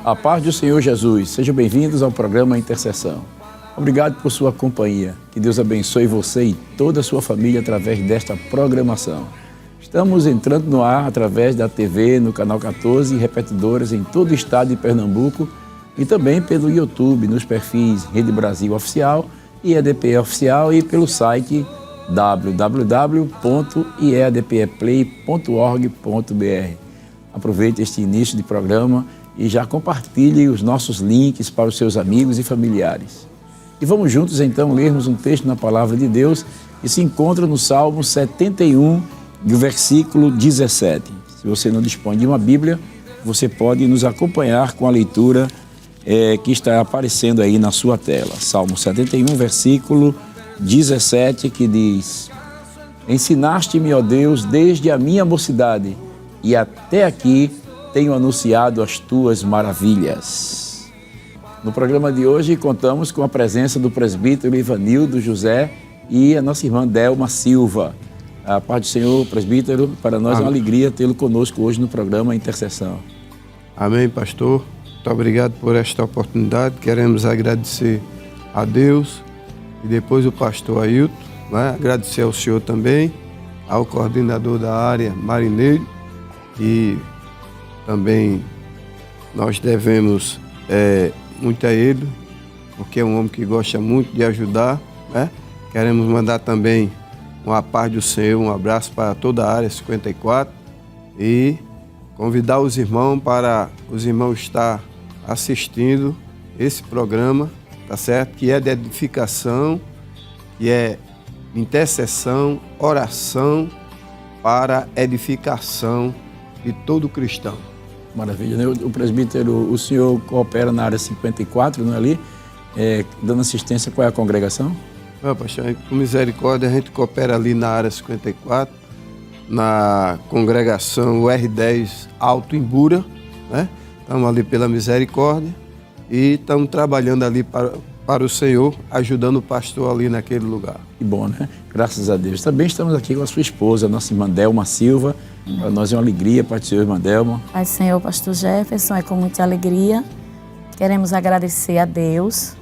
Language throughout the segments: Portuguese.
A paz do Senhor Jesus. Sejam bem-vindos ao programa Intercessão. Obrigado por sua companhia. Que Deus abençoe você e toda a sua família através desta programação. Estamos entrando no ar através da TV, no Canal 14 e repetidoras em todo o estado de Pernambuco e também pelo YouTube, nos perfis Rede Brasil Oficial e EDPE Oficial e pelo site www.iedpeplay.org.br. Aproveite este início de programa e já compartilhe os nossos links para os seus amigos e familiares. E vamos juntos então lermos um texto na Palavra de Deus que se encontra no Salmo 71, do versículo 17. Se você não dispõe de uma Bíblia, você pode nos acompanhar com a leitura que está aparecendo aí na sua tela. Salmo 71, versículo 17, que diz: Ensinaste-me, ó Deus, desde a minha mocidade, e até aqui tenho anunciado as tuas maravilhas. No programa de hoje contamos com a presença do presbítero Ivanildo José e a nossa irmã Delma Silva. A paz do Senhor, presbítero, para nós é uma alegria tê-lo conosco hoje no programa Intercessão. Amém, pastor. Muito obrigado por esta oportunidade. Queremos agradecer a Deus e depois o pastor Ailton, né? Agradecer ao senhor também, ao coordenador da área, Marineiro, e também nós devemos muito a ele, porque é um homem que gosta muito de ajudar, né? Queremos mandar também uma paz do Senhor, um abraço para toda a área 54 e convidar os irmãos para os irmãos estar assistindo esse programa, tá certo? Que é de edificação, que é intercessão, oração para edificação de todo cristão. Maravilha, né? O presbítero, o senhor coopera na área 54, não é ali? Dando assistência, qual é a congregação? Pastor, com misericórdia, a gente coopera ali na área 54, na congregação UR10 Alto Imbura, né? Estamos ali pela misericórdia e estamos trabalhando ali para o Senhor, ajudando o pastor ali naquele lugar. Que bom, né? Graças a Deus. Também estamos aqui com a sua esposa, a nossa irmã Delma Silva. Para nós é uma alegria, Pai do Senhor, irmã Delma. Pai do Senhor, pastor Jefferson, é com muita alegria. Queremos agradecer a Deus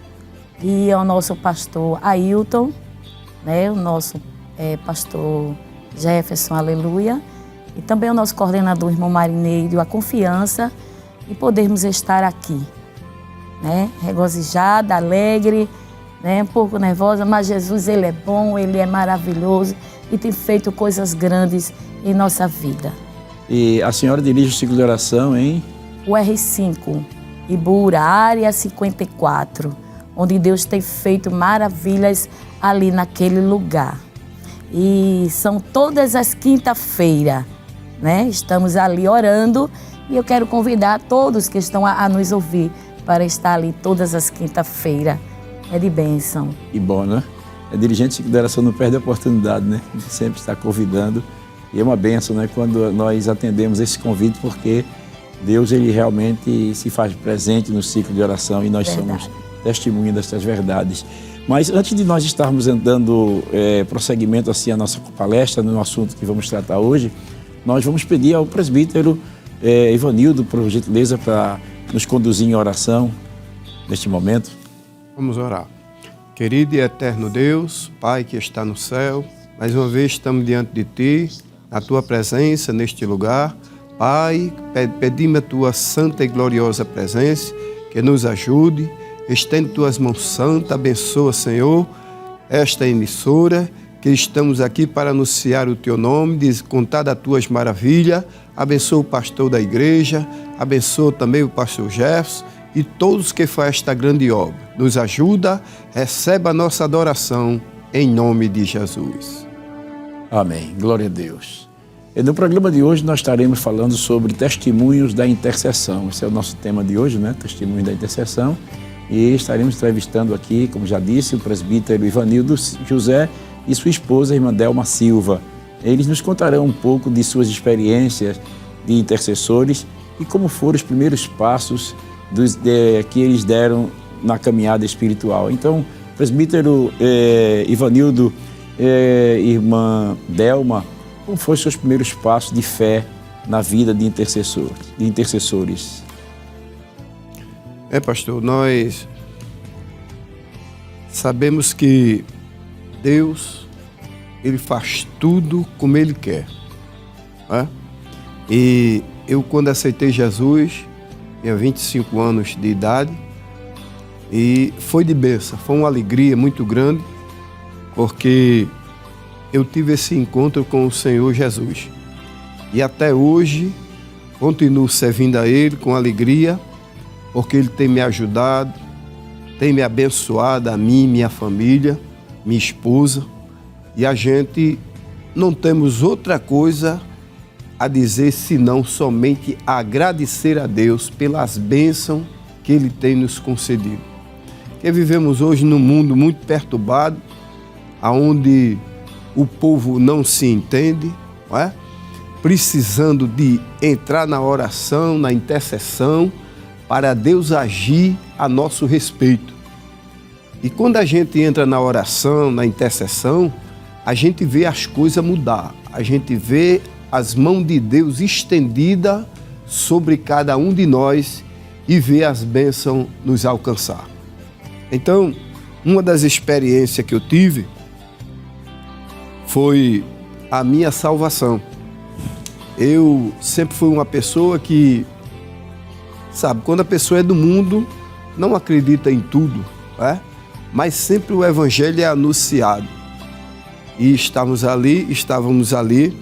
e ao nosso pastor Ailton, né? O nosso pastor Jefferson, aleluia. E também o nosso coordenador, irmão Marineiro, a confiança e podermos estar aqui, né? Regozijada, alegre, né? Um pouco nervosa, mas Jesus, Ele é bom, Ele é maravilhoso e tem feito coisas grandes em nossa vida. E a senhora dirige o ciclo de oração em? O R5, Ibura, área 54, onde Deus tem feito maravilhas ali naquele lugar. E são todas as quinta-feiras, né? Estamos ali orando e eu quero convidar todos que estão a nos ouvir para estar ali todas as quinta-feiras. É de bênção. E bom, né? Dirigente de ciclo de oração não perde a oportunidade, né? A gente sempre está convidando. E é uma bênção, né? Quando nós atendemos esse convite, porque Deus, Ele realmente se faz presente no ciclo de oração e nós somos testemunha destas verdades. Mas antes de nós estarmos dando prosseguimento assim à nossa palestra, no assunto que vamos tratar hoje, nós vamos pedir ao presbítero Ivanildo, por gentileza, para nos conduzir em oração neste momento. Vamos orar. Querido e eterno Deus, Pai que está no céu, mais uma vez estamos diante de Ti, na Tua presença, neste lugar. Pai, pedimos a Tua santa e gloriosa presença, que nos ajude, estende Tuas mãos santas, abençoa, Senhor, esta emissora, que estamos aqui para anunciar o Teu nome, contar das Tuas maravilhas, abençoa o pastor da igreja, abençoa também o pastor Jefferson e todos que fazem esta grande obra. Nos ajuda, receba a nossa adoração, em nome de Jesus. Amém. Glória a Deus. E no programa de hoje nós estaremos falando sobre testemunhos da intercessão. Esse é o nosso tema de hoje, né? Testemunhos da intercessão. E estaremos entrevistando aqui, como já disse, o presbítero Ivanildo José e sua esposa, a irmã Delma Silva. Eles nos contarão um pouco de suas experiências de intercessores e como foram os primeiros passos que eles deram na caminhada espiritual. Então, presbítero Ivanildo, irmã Delma, como foram os seus primeiros passos de fé na vida de intercessores? Pastor, nós sabemos que Deus, Ele faz tudo como Ele quer. Né? E eu, quando aceitei Jesus, tinha 25 anos de idade, e foi de bênção, foi uma alegria muito grande, porque eu tive esse encontro com o Senhor Jesus. E até hoje, continuo servindo a Ele com alegria, porque Ele tem me ajudado, tem me abençoado, a mim, minha família, minha esposa. E a gente não temos outra coisa a dizer senão somente agradecer a Deus pelas bênçãos que Ele tem nos concedido. Porque vivemos hoje num mundo muito perturbado, onde o povo não se entende, não é? Precisando de entrar na oração, na intercessão, para Deus agir a nosso respeito. E quando a gente entra na oração, na intercessão, a gente vê as coisas mudar, a gente vê as mãos de Deus estendidas sobre cada um de nós e vê as bênçãos nos alcançar. Então, uma das experiências que eu tive foi a minha salvação. Eu sempre fui uma pessoa que, sabe, quando a pessoa é do mundo, não acredita em tudo, né? Mas sempre o Evangelho é anunciado. E estávamos ali,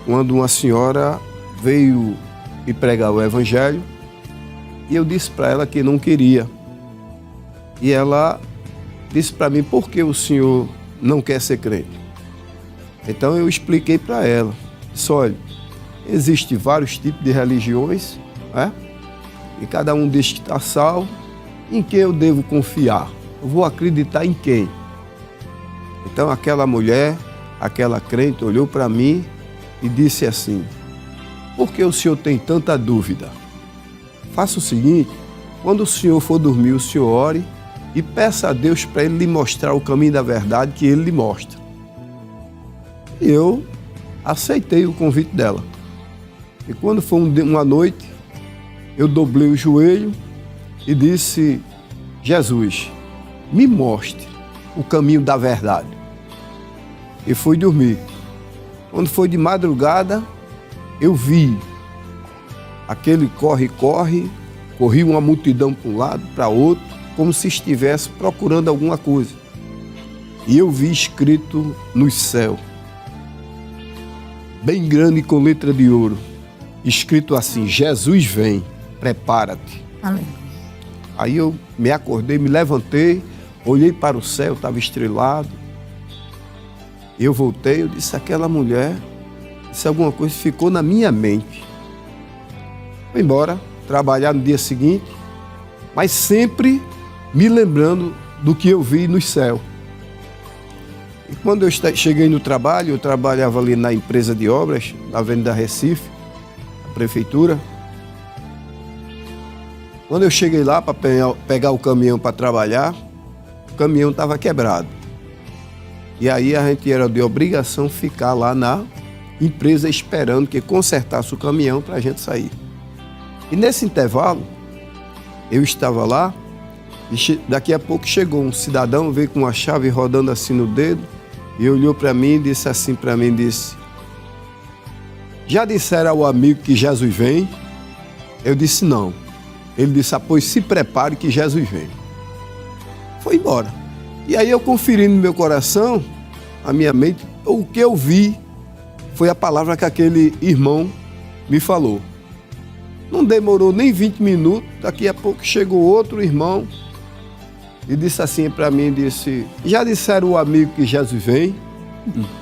quando uma senhora veio me pregar o Evangelho, e eu disse para ela que não queria. E ela disse para mim, por que o senhor não quer ser crente? Então eu expliquei para ela, disse, olha, existem vários tipos de religiões, né? E cada um diz que está salvo. Em quem eu devo confiar? Eu vou acreditar em quem? Então aquela mulher, aquela crente, olhou para mim e disse assim, por que o senhor tem tanta dúvida? Faça o seguinte, quando o senhor for dormir, o senhor ore e peça a Deus para Ele lhe mostrar o caminho da verdade que Ele lhe mostra. E eu aceitei o convite dela. E quando foi uma noite, eu dobrei o joelho e disse, Jesus, me mostre o caminho da verdade. E fui dormir. Quando foi de madrugada, eu vi aquele corre-corre, corri uma multidão para um lado, para outro, como se estivesse procurando alguma coisa. E eu vi escrito no céu, bem grande com letra de ouro, escrito assim, Jesus vem, prepara-te. Amém. Aí eu me acordei, me levantei, olhei para o céu, estava estrelado. Eu voltei, eu disse, aquela mulher, disse alguma coisa, ficou na minha mente. Fui embora, trabalhar no dia seguinte, mas sempre me lembrando do que eu vi no céu. E quando eu cheguei no trabalho, eu trabalhava ali na empresa de obras, na Avenida Recife, a prefeitura. Quando eu cheguei lá para pegar o caminhão para trabalhar, o caminhão estava quebrado. E aí a gente era de obrigação ficar lá na empresa esperando que consertasse o caminhão para a gente sair. E nesse intervalo, eu estava lá e daqui a pouco chegou um cidadão, veio com uma chave rodando assim no dedo e olhou para mim e disse assim para mim, disse, já disseram ao amigo que Jesus vem? Eu disse não. Ele disse, pois se prepare que Jesus vem. Foi embora. E aí eu conferi no meu coração, a minha mente, o que eu vi foi a palavra que aquele irmão me falou. Não demorou nem 20 minutos, daqui a pouco chegou outro irmão e disse assim para mim, disse, já disseram o amigo que Jesus vem?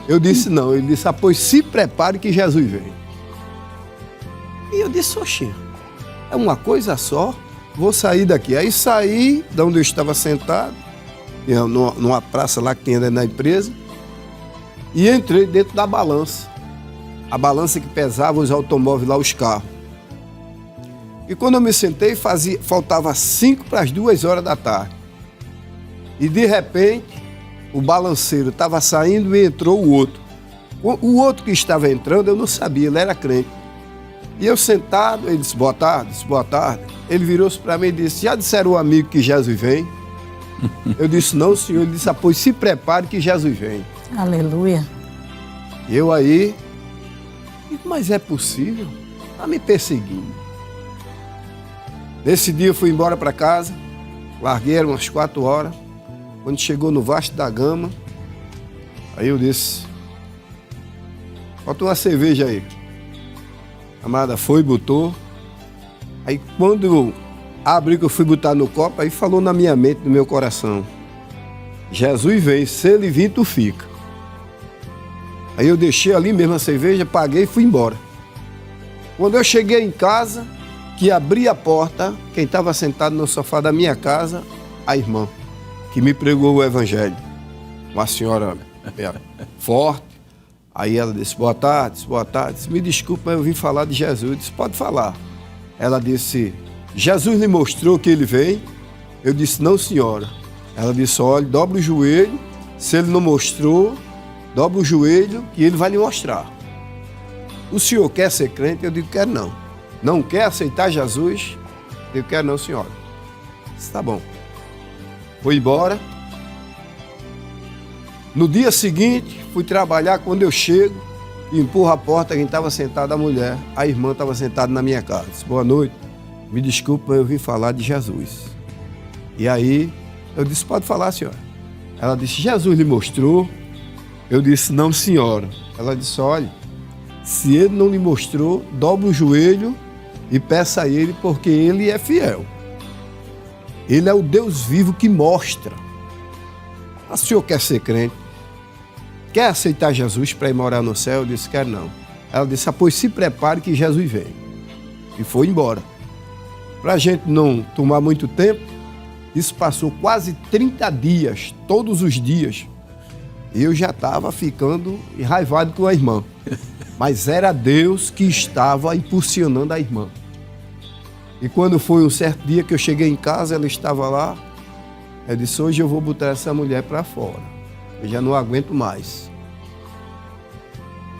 Eu disse não. Ele disse, pois se prepare que Jesus vem. E eu disse, oxê, é uma coisa só, vou sair daqui. Aí saí de onde eu estava sentado, numa praça lá que tinha na empresa, e entrei dentro da balança. A balança que pesava os automóveis lá, os carros. E quando eu me sentei, faltava 5 para as 2 horas da tarde. E de repente, o balanceiro estava saindo e entrou o outro. O outro que estava entrando, eu não sabia, ele era crente. E eu sentado, ele disse, boa tarde, boa tarde. Ele virou-se para mim e disse, já disseram ao amigo que Jesus vem? Eu disse, não, senhor. Ele disse, pois se prepare que Jesus vem. Aleluia. E eu aí, mas é possível? Está me perseguindo. Nesse dia eu fui embora para casa, larguei, eram umas 4 horas. Quando chegou no Vasco da Gama, aí eu disse, falta uma cerveja aí. A amada foi e botou. Aí quando eu abri que eu fui botar no copo, aí falou na minha mente, no meu coração, Jesus vem, se ele vir, tu fica. Aí eu deixei ali mesmo a cerveja, paguei e fui embora. Quando eu cheguei em casa, que abri a porta, quem estava sentado no sofá da minha casa, a irmã, que me pregou o evangelho. Uma senhora forte. Aí ela disse, boa tarde, disse, me desculpe, mas eu vim falar de Jesus. Eu disse, pode falar. Ela disse, Jesus lhe mostrou que ele vem? Eu disse, não, senhora. Ela disse, olha, dobra o joelho, se ele não mostrou, dobra o joelho que ele vai lhe mostrar. O senhor quer ser crente? Eu digo, quero não. Não quer aceitar Jesus? Eu quero não, senhora. Disse, tá bom. Fui embora. No dia seguinte, fui trabalhar. Quando eu chego, empurro a porta, quem estava sentada a mulher, a irmã estava sentada na minha casa. Disse, boa noite, me desculpa, eu vim falar de Jesus. E aí, eu disse, pode falar, senhora. Ela disse, Jesus lhe mostrou? Eu disse, não, senhora. Ela disse, olha, se ele não lhe mostrou, dobra o joelho e peça a ele, porque ele é fiel. Ele é o Deus vivo que mostra. O senhor quer ser crente? Quer aceitar Jesus para ir morar no céu? Eu disse, quero não. Ela disse, pois se prepare que Jesus vem. E foi embora. Para a gente não tomar muito tempo, isso passou quase 30 dias, todos os dias. Eu já estava ficando enraivado com a irmã. Mas era Deus que estava impulsionando a irmã. E quando foi um certo dia que eu cheguei em casa, ela estava lá. Eu disse, hoje eu vou botar essa mulher para fora. Eu já não aguento mais.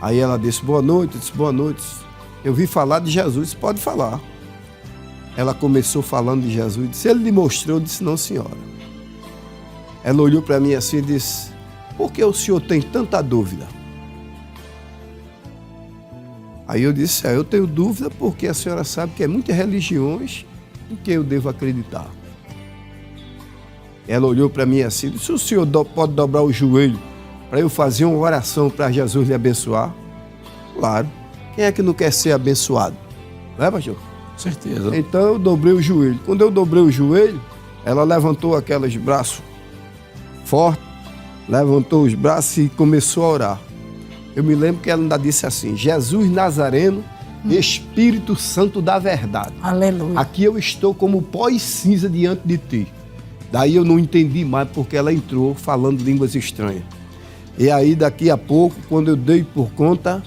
Aí ela disse, boa noite. Eu disse, boa noite. Eu vi falar de Jesus. Disse, pode falar. Ela começou falando de Jesus. Disse, ele lhe mostrou? Eu disse, não, senhora. Ela olhou para mim assim e disse, por que o senhor tem tanta dúvida? Aí eu disse, eu tenho dúvida porque a senhora sabe que é muitas religiões em que eu devo acreditar. Ela olhou para mim assim, disse, o senhor pode dobrar o joelho para eu fazer uma oração para Jesus lhe abençoar? Claro. Quem é que não quer ser abençoado? Não é, pastor? Com certeza. Então eu dobrei o joelho. Quando eu dobrei o joelho, ela levantou aqueles braços fortes, levantou os braços e começou a orar. Eu me lembro que ela ainda disse assim, Jesus Nazareno, Espírito Santo da verdade. Aleluia. Aqui eu estou como pó e cinza diante de ti. Daí eu não entendi mais porque ela entrou falando línguas estranhas. E aí daqui a pouco, quando eu dei por conta,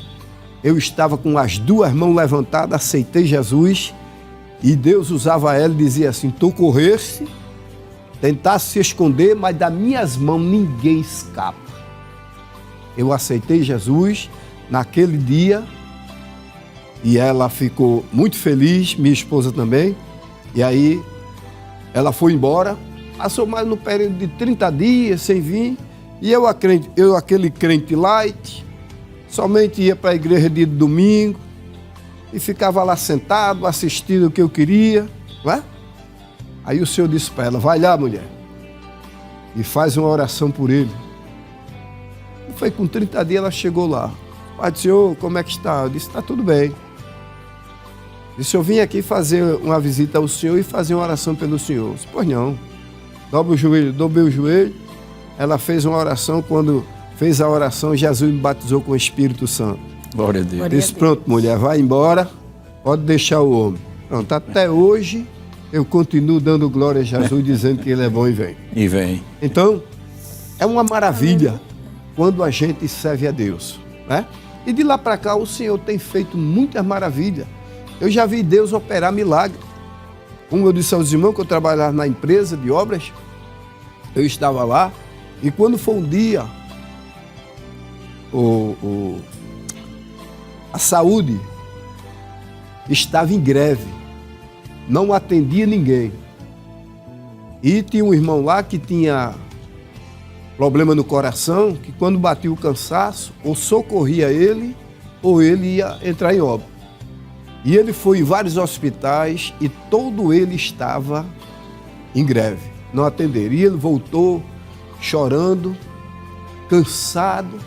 eu estava com as 2 mãos levantadas, aceitei Jesus e Deus usava ela e dizia assim, tu correste, tentasse se esconder, mas das minhas mãos ninguém escapa. Eu aceitei Jesus naquele dia e ela ficou muito feliz, minha esposa também. E aí ela foi embora, passou mais no período de 30 dias sem vir. E eu aquele crente light, somente ia para a igreja de domingo e ficava lá sentado, assistindo o que eu queria. Não é? Aí o Senhor disse para ela, vai lá, mulher, e faz uma oração por ele. E foi com 30 dias ela chegou lá. Pai do Senhor, como é que está? Eu disse, está tudo bem. Disse, eu vim aqui fazer uma visita ao Senhor e fazer uma oração pelo Senhor. Eu disse, pois não. Dobra o joelho, dobrei o joelho. Ela fez uma oração, quando fez a oração, Jesus me batizou com o Espírito Santo. Glória a Deus. Glória Disse, pronto, mulher, vai embora, pode deixar o homem. Pronto, até hoje eu continuo dando glória a Jesus, dizendo que ele é bom e vem. E vem. Então, é uma maravilha quando a gente serve a Deus, né? E de lá para cá o Senhor tem feito muitas maravilhas. Eu já vi Deus operar milagre. Como eu disse aos irmãos que eu trabalhava na empresa de obras, eu estava lá, e quando foi um dia, a saúde estava em greve, não atendia ninguém. E tinha um irmão lá que tinha problema no coração, que quando batia o cansaço, ou socorria ele, ou ele ia entrar em óbito. E ele foi em vários hospitais e todo ele estava em greve, não atenderia. Ele voltou chorando, cansado.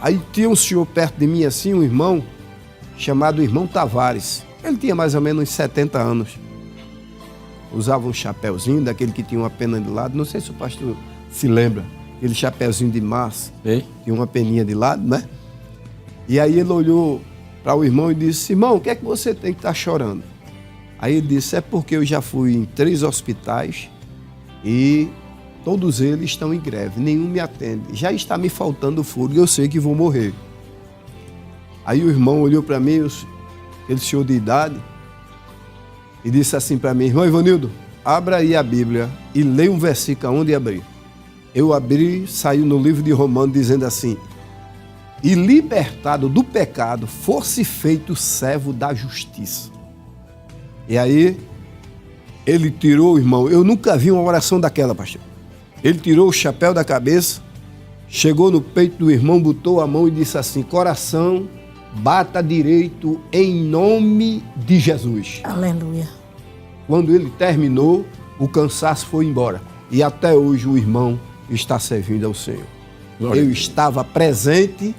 Aí tinha um senhor perto de mim assim, um irmão, chamado Irmão Tavares. Ele tinha mais ou menos uns 70 anos. Usava um chapéuzinho, daquele que tinha uma pena de lado. Não sei se o pastor se lembra. Aquele chapéuzinho de massa. Ei. Tinha uma peninha de lado, né? E aí ele olhou para o irmão e disse: irmão, o que é que você tem que estar chorando? Aí ele disse: é porque eu já fui em 3 hospitais e todos eles estão em greve, nenhum me atende. Já está me faltando fôlego, eu sei que vou morrer. Aí o irmão olhou para mim, aquele senhor de idade, e disse assim para mim: irmão Ivanildo, abra aí a Bíblia e leia um versículo onde abrir. Eu abri, saiu no livro de Romanos dizendo assim: e libertado do pecado, fosse feito servo da justiça. E aí, ele tirou, irmão, eu nunca vi uma oração daquela, pastor. Ele tirou o chapéu da cabeça, chegou no peito do irmão, botou a mão e disse assim: coração, bata direito em nome de Jesus. Aleluia. Quando ele terminou, o cansaço foi embora. E até hoje o irmão está servindo ao Senhor. Glória Eu estava presente,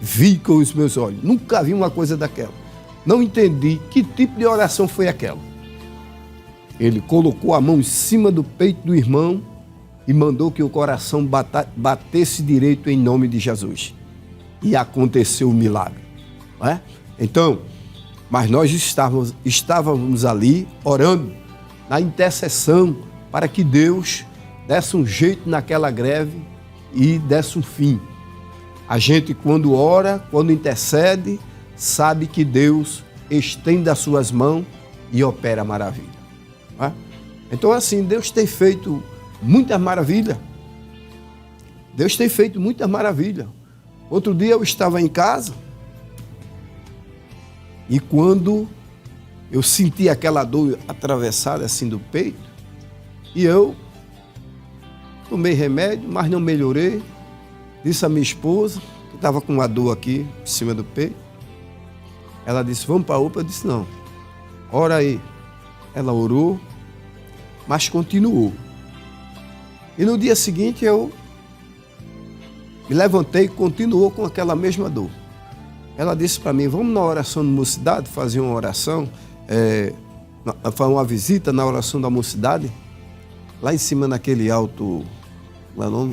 vi com os meus olhos. Nunca vi uma coisa daquela. Não entendi que tipo de oração foi aquela. Ele colocou a mão em cima do peito do irmão e mandou que o coração batesse direito em nome de Jesus. E aconteceu o milagre. Não é? Então, mas nós estávamos ali orando, na intercessão, para que Deus desse um jeito naquela greve e desse um fim. A gente, quando ora, quando intercede, sabe que Deus estende as suas mãos e opera maravilha. Não é? Então, assim, Deus tem feito muitas maravilhas. Deus tem feito muitas maravilhas. Outro dia eu estava em casa e quando eu senti aquela dor atravessada assim do peito, e eu tomei remédio, mas não melhorei. Disse à minha esposa, que estava com uma dor aqui em cima do peito. Ela disse: vamos para a UPA? Eu disse: não, ora aí. Ela orou, mas continuou. E no dia seguinte eu me levantei e continuou com aquela mesma dor. Ela disse para mim: vamos na oração da mocidade, fazer uma oração, fazer uma visita na oração da mocidade, lá em cima naquele alto,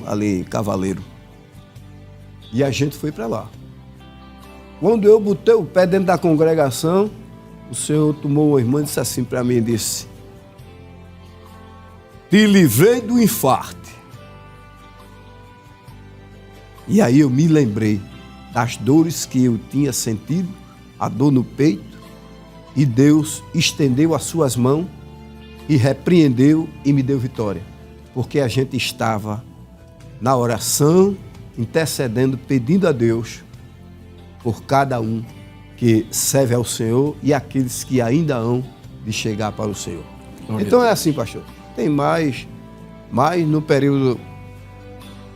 ali em Cavaleiro. E a gente foi para lá. Quando eu botei o pé dentro da congregação, o Senhor tomou uma irmã e disse assim para mim, disse: te livrei do infarto. E aí eu me lembrei das dores que eu tinha sentido, a dor no peito, e Deus estendeu as suas mãos e repreendeu e me deu vitória. Porque a gente estava na oração, intercedendo, pedindo a Deus por cada um que serve ao Senhor e aqueles que ainda hão de chegar para o Senhor. Então é assim, pastor. Tem mais no período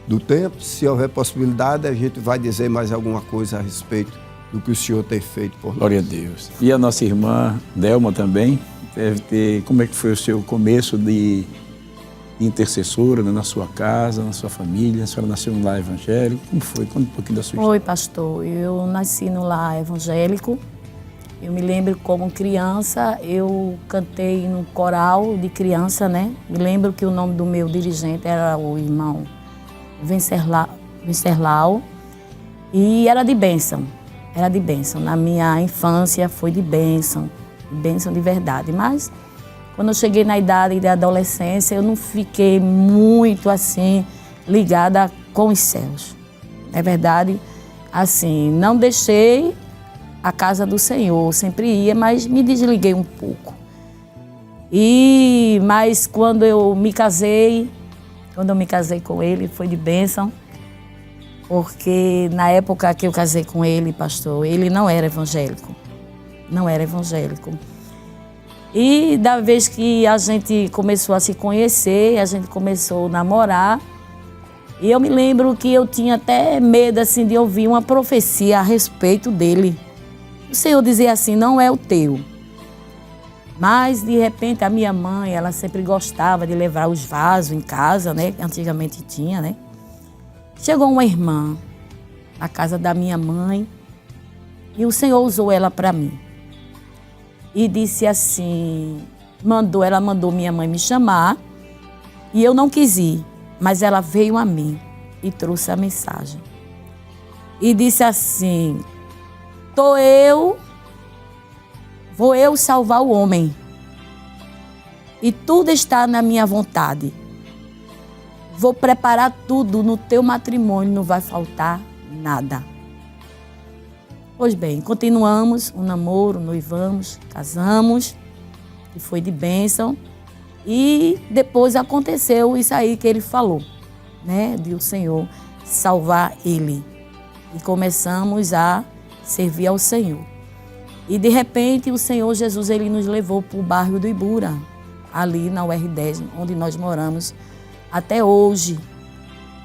do tempo, se houver possibilidade, a gente vai dizer mais alguma coisa a respeito do que o Senhor tem feito por nós. Glória a Deus. E a nossa irmã Delma também deve ter... Como é que foi o seu começo de intercessora, né, na sua casa, na sua família? A senhora nasceu num lar evangélico. Como foi? Conta um pouquinho da sua história. Oi, pastor. Eu nasci no lar evangélico. Eu me lembro como criança, eu cantei no coral de criança, né? Me lembro que o nome do meu dirigente era o irmão Venceslau. E era de bênção. Era de bênção. Na minha infância foi de bênção de verdade. Mas quando eu cheguei na idade de adolescência, eu não fiquei muito assim ligada com os céus. É verdade, assim, não deixei a casa do Senhor, sempre ia, mas me desliguei um pouco. Mas quando eu me casei com ele, foi de bênção, porque na época que eu casei com ele, pastor, ele não era evangélico. não era evangélico. E da vez que a gente começou a se conhecer, a gente começou a namorar, e eu me lembro que eu tinha até medo assim, de ouvir uma profecia a respeito dele. O Senhor dizia assim, não é o teu. Mas, de repente, a minha mãe, ela sempre gostava de levar os vasos em casa, né? Antigamente tinha, né? Chegou uma irmã na casa da minha mãe e o Senhor usou ela para mim. E disse assim, ela mandou minha mãe me chamar e eu não quis ir, mas ela veio a mim e trouxe a mensagem. E disse assim, vou eu salvar o homem. E tudo está na minha vontade. Vou preparar tudo no teu matrimônio, não vai faltar nada. Pois bem, continuamos o namoro, noivamos, casamos, e foi de bênção. E depois aconteceu isso aí que ele falou, né? De o Senhor salvar ele. E começamos a servir ao Senhor. E de repente o Senhor Jesus, ele nos levou para o bairro do Ibura, ali na UR10, onde nós moramos até hoje,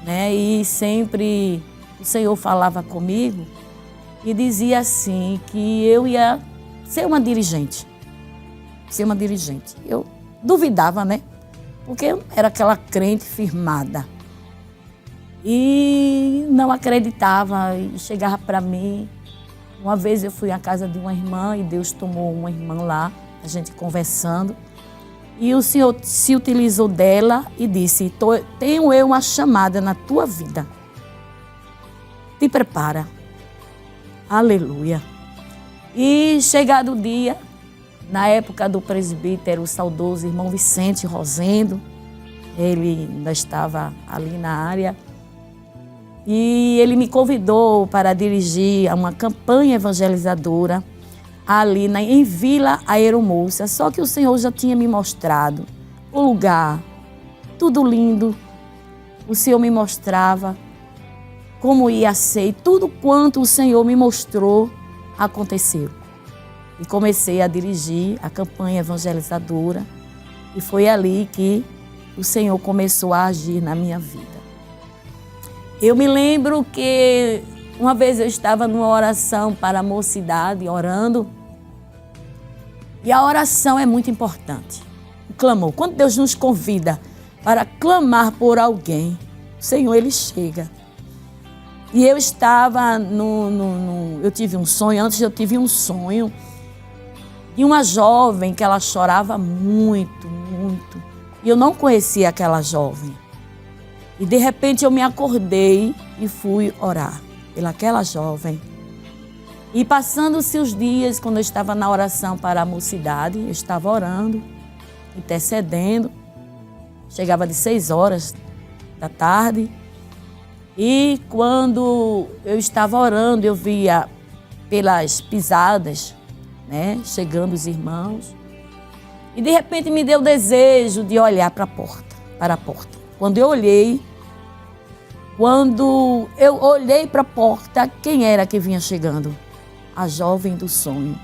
né? E sempre o Senhor falava comigo e dizia assim que eu ia ser uma dirigente. Eu duvidava, né? Porque eu era aquela crente firmada. E não acreditava e chegava para mim. Uma vez eu fui à casa de uma irmã e Deus tomou uma irmã lá, a gente conversando. E o Senhor se utilizou dela e disse, tenho eu uma chamada na tua vida. Te prepara. Aleluia. E chegado o dia, na época do presbítero, o saudoso irmão Vicente Rosendo, ele ainda estava ali na área, e ele me convidou para dirigir uma campanha evangelizadora ali em Vila Aeromoça. Só que o Senhor já tinha me mostrado o lugar, tudo lindo. O Senhor me mostrava como ia ser, e tudo quanto o Senhor me mostrou aconteceu. E comecei a dirigir a campanha evangelizadora e foi ali que o Senhor começou a agir na minha vida. Eu me lembro que uma vez eu estava numa oração para a mocidade, orando, e a oração é muito importante. O clamor, quando Deus nos convida para clamar por alguém, o Senhor, Ele chega. E eu estava eu tive um sonho, antes eu tive um sonho de uma jovem que ela chorava muito, muito. E eu não conhecia aquela jovem. E de repente eu me acordei e fui orar pelaquela jovem. E passando-se os dias, quando eu estava na oração para a mocidade, eu estava orando, intercedendo. Chegava de 6 horas da tarde. E quando eu estava orando, eu via pelas pisadas, né, chegando os irmãos. E de repente me deu o desejo de olhar para a porta. Quando eu olhei para a porta, quem era que vinha chegando? A jovem do sonho.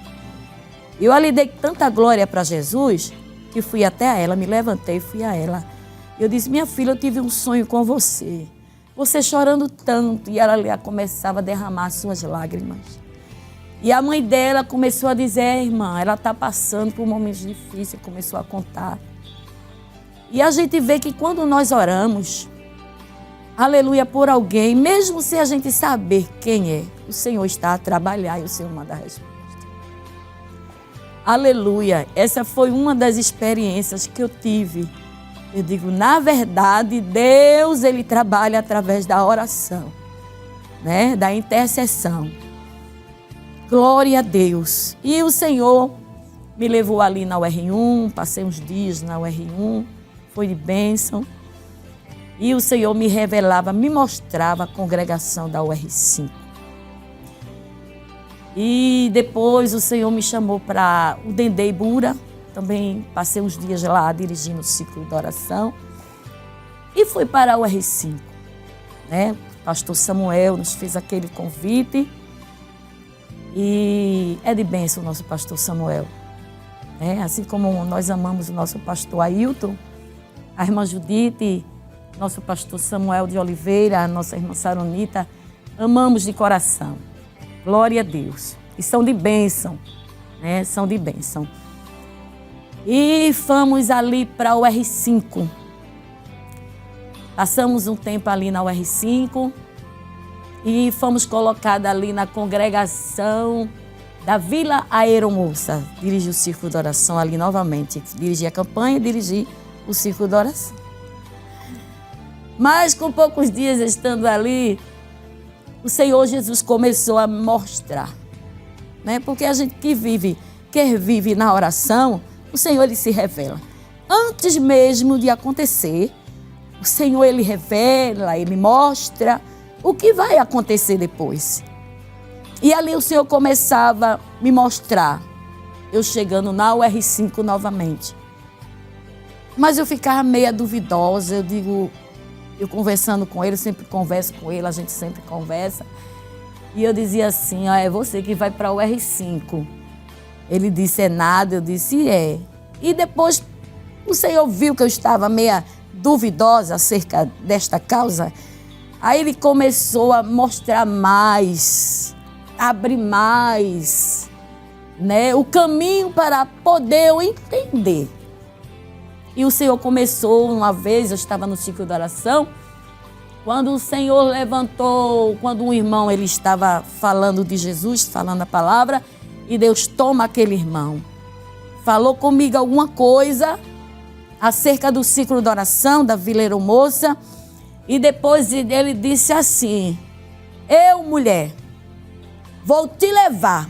Eu ali dei tanta glória para Jesus que fui até ela, me levantei e fui a ela. Eu disse, minha filha, eu tive um sonho com você. Você chorando tanto. E ela começava a derramar suas lágrimas. E a mãe dela começou a dizer, irmã, ela está passando por momentos difíceis, começou a contar. E a gente vê que quando nós oramos, aleluia, por alguém, mesmo sem a gente saber quem é, o Senhor está a trabalhar e o Senhor manda a resposta. Aleluia, essa foi uma das experiências que eu tive. Eu digo, na verdade, Deus, Ele trabalha através da oração, né? Da intercessão. Glória a Deus. E o Senhor me levou ali na UR1, passei uns dias na UR1, foi de bênção. E o Senhor me revelava, me mostrava a congregação da UR5. E depois o Senhor me chamou para o Dendê Ibura. Também passei uns dias lá dirigindo o ciclo de oração. E fui para o UR5. Né? O pastor Samuel nos fez aquele convite. E é de bênção o nosso pastor Samuel. Assim como nós amamos o nosso pastor Ailton, a irmã Judite, nosso pastor Samuel de Oliveira, a nossa irmã Saronita, amamos de coração. Glória a Deus. E são de bênção, né? São de bênção. E fomos ali para o R5. Passamos um tempo ali na UR5 e fomos colocados ali na congregação da Vila Aeromoça. Dirigi o Círculo de Oração ali novamente. Dirigi a campanha e dirigi o Círculo de Oração. Mas com poucos dias estando ali, o Senhor Jesus começou a mostrar, né? Porque a gente que vive na oração, o Senhor ele se revela. Antes mesmo de acontecer, o Senhor ele revela, ele mostra o que vai acontecer depois. E ali o Senhor começava a me mostrar, eu chegando na UR5 novamente. Mas eu ficava meio duvidosa, eu conversando com ele, eu sempre converso com ele, a gente sempre conversa. E eu dizia assim, é você que vai para o UR5. Ele disse, é nada, eu disse, é. E depois o Senhor viu que eu estava meio duvidosa acerca desta causa. Aí ele começou a mostrar mais, abrir mais, né, o caminho para poder eu entender. E o Senhor começou, uma vez, eu estava no ciclo de oração, quando o Senhor levantou, quando um irmão ele estava falando de Jesus, falando a palavra, e Deus toma aquele irmão. Falou comigo alguma coisa acerca do ciclo de oração da Vila Aeromoça, e depois ele disse assim, eu, mulher, vou te levar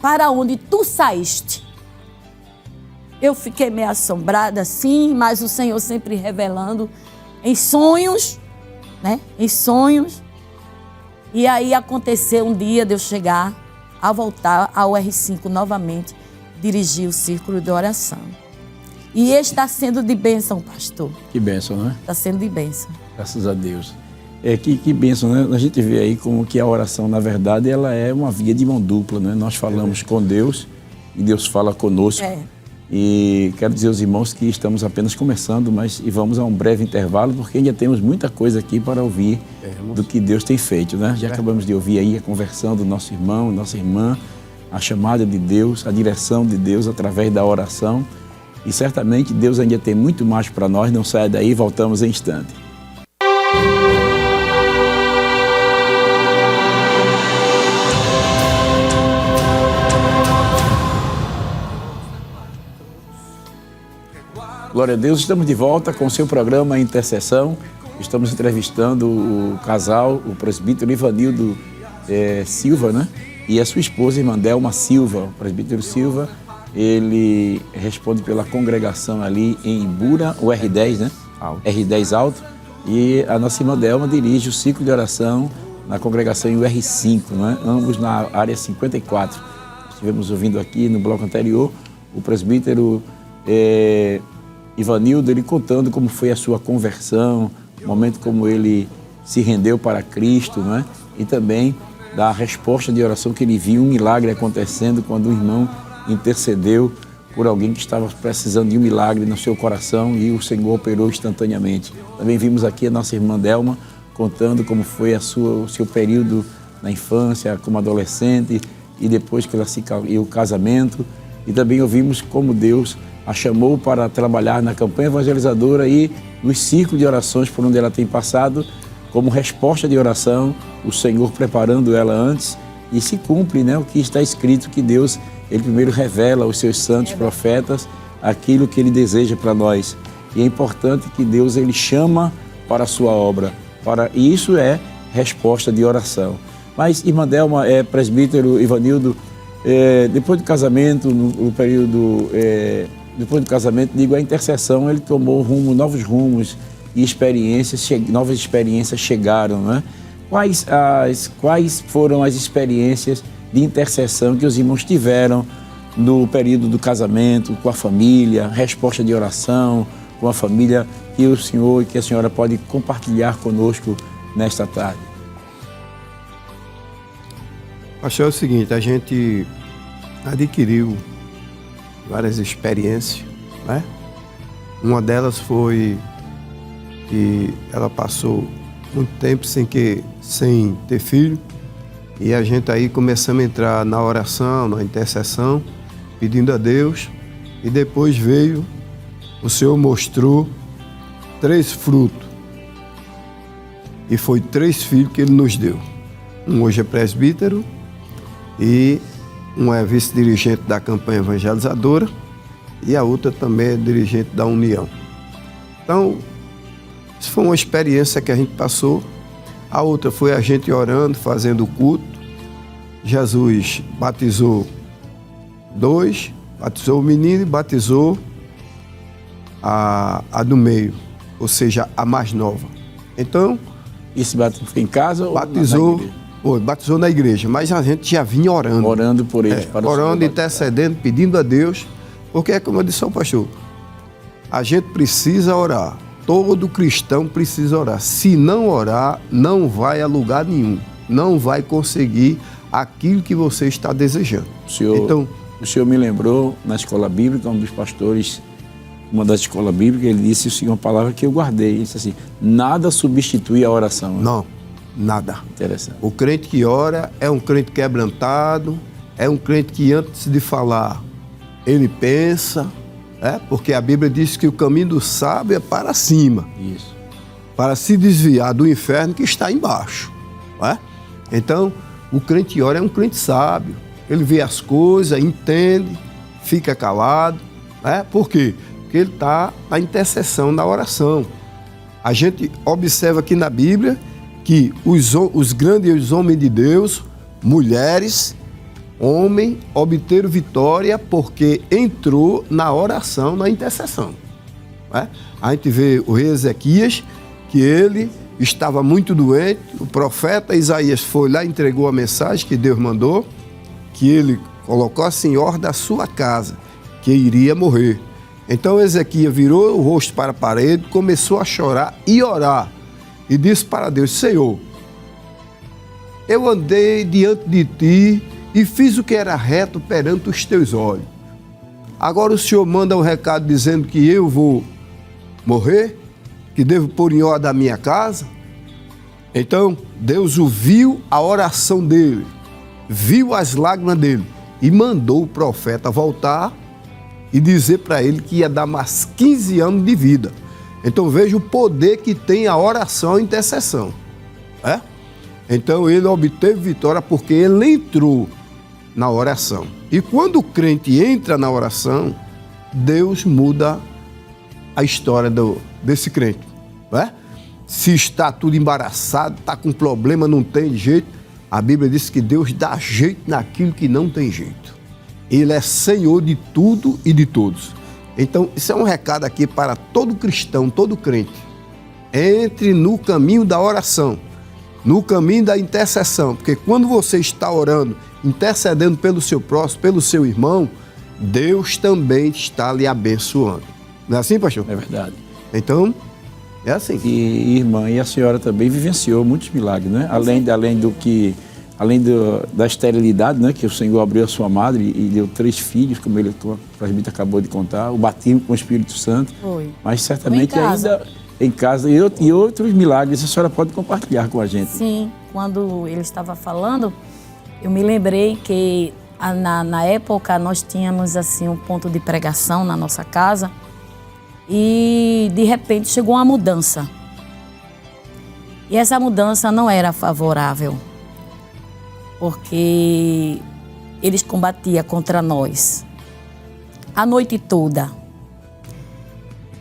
para onde tu saíste. Eu fiquei meio assombrada, sim, mas o Senhor sempre revelando em sonhos, né? Em sonhos. E aí aconteceu um dia de eu chegar a voltar ao R5 novamente, dirigir o círculo de oração. E está sendo de bênção, pastor. Que bênção, né? Está sendo de bênção. Graças a Deus. Que bênção, né? A gente vê aí como que a oração, na verdade, ela é uma via de mão dupla, né? Nós falamos com Deus e Deus fala conosco. E quero dizer aos irmãos que estamos apenas começando, mas vamos a um breve intervalo, porque ainda temos muita coisa aqui para ouvir do que Deus tem feito, né? Já acabamos de ouvir aí a conversão do nosso irmão, nossa irmã, a chamada de Deus, a direção de Deus através da oração. E certamente Deus ainda tem muito mais para nós. Não saia daí, voltamos em instante. Glória a Deus, estamos de volta com o seu programa Intercessão. Estamos entrevistando o casal, o presbítero Ivanildo Silva, né? E a sua esposa, irmã Delma Silva. O presbítero Silva, ele responde pela congregação ali em Ibura, o R10, né? R10 Alto. E a nossa irmã Delma dirige o ciclo de oração na congregação em R5, né? Ambos na área 54. Estivemos ouvindo aqui no bloco anterior o presbítero Ivanildo, ele contando como foi a sua conversão, o momento como ele se rendeu para Cristo, né? E também da resposta de oração que ele viu um milagre acontecendo quando um irmão intercedeu por alguém que estava precisando de um milagre no seu coração e o Senhor operou instantaneamente. Também vimos aqui a nossa irmã Delma contando como foi o seu período na infância, como adolescente e depois que o casamento. E também ouvimos como Deus a chamou para trabalhar na campanha evangelizadora e nos círculos de orações por onde ela tem passado, como resposta de oração, o Senhor preparando ela antes, e se cumpre, né, o que está escrito, que Deus, ele primeiro revela aos seus santos profetas aquilo que ele deseja para nós. E é importante que Deus, ele chama para a sua obra, e isso é resposta de oração. Mas, irmã Delma, presbítero Ivanildo, depois do casamento, no período... depois do casamento, a intercessão, ele tomou novos rumos e novas experiências chegaram, né? Quais foram as experiências de intercessão que os irmãos tiveram no período do casamento, com a família, resposta de oração, com a família, que o senhor e que a senhora pode compartilhar conosco nesta tarde? Pastor, é o seguinte, a gente adquiriu várias experiências, né? Uma delas foi que ela passou muito tempo sem ter filho, e a gente aí começamos a entrar na oração, na intercessão, pedindo a Deus, e depois veio, o Senhor mostrou 3 frutos, e foi 3 filhos que Ele nos deu. Um hoje é presbítero, e um é vice-dirigente da campanha evangelizadora, e a outra também é dirigente da União. Então, isso foi uma experiência que a gente passou. A outra foi a gente orando, fazendo o culto. Jesus batizou 2, batizou o menino e batizou a do meio, ou seja, a mais nova. Então, Isso foi em casa ou batizou, na igreja? batizou na igreja, mas a gente já vinha orando. Orando por eles. Para o Orando, Senhor intercedendo, pedindo a Deus, porque é como eu disse ao pastor, a gente precisa orar, todo cristão precisa orar. Se não orar, não vai a lugar nenhum, não vai conseguir aquilo que você está desejando. O senhor me lembrou, na escola bíblica, um dos pastores, uma das escolas bíblicas, ele disse uma palavra que eu guardei, ele disse assim, nada substitui a oração. Não, nada. Interessante. O crente que ora é um crente quebrantado, é um crente que antes de falar, ele pensa, porque a Bíblia diz que o caminho do sábio é para cima. Isso. Para se desviar do inferno que está embaixo. Então, o crente que ora é um crente sábio. Ele vê as coisas, entende, fica calado. Por quê? Porque ele está na intercessão, na oração. A gente observa aqui na Bíblia que os grandes homens de Deus, mulheres, homem, obteram vitória porque entrou na oração, na intercessão. A gente vê o rei Ezequias, que ele estava muito doente, o profeta Isaías foi lá e entregou a mensagem que Deus mandou, que ele colocou a senhora da sua casa, que iria morrer. Então Ezequias virou o rosto para a parede, começou a chorar e orar, e disse para Deus, Senhor, eu andei diante de ti e fiz o que era reto perante os teus olhos. Agora o Senhor manda um recado dizendo que eu vou morrer, que devo pôr em ordem a minha casa. Então Deus ouviu a oração dele, viu as lágrimas dele e mandou o profeta voltar e dizer para ele que ia dar mais 15 anos de vida. Então veja o poder que tem a oração e a intercessão. Então ele obteve vitória porque ele entrou na oração. E quando o crente entra na oração, Deus muda a história desse crente. Se está tudo embaraçado, está com problema, não tem jeito, a Bíblia diz que Deus dá jeito naquilo que não tem jeito. Ele é Senhor de tudo e de todos. Então, isso é um recado aqui para todo cristão, todo crente. Entre no caminho da oração, no caminho da intercessão, porque quando você está orando, intercedendo pelo seu próximo, pelo seu irmão, Deus também está lhe abençoando. Não é assim, pastor? É verdade. Então, é assim. E, irmã, e a senhora também vivenciou muitos milagres, né? Além da esterilidade, né? Que o Senhor abriu a sua madre e deu 3 filhos, como o presbítero acabou de contar, o batismo com o Espírito Santo. Foi. Mas certamente ainda em casa e outros milagres a senhora pode compartilhar com a gente. Sim, quando ele estava falando, eu me lembrei que na época nós tínhamos assim um ponto de pregação na nossa casa e de repente chegou uma mudança. E essa mudança não era favorável, porque eles combatiam contra nós a noite toda.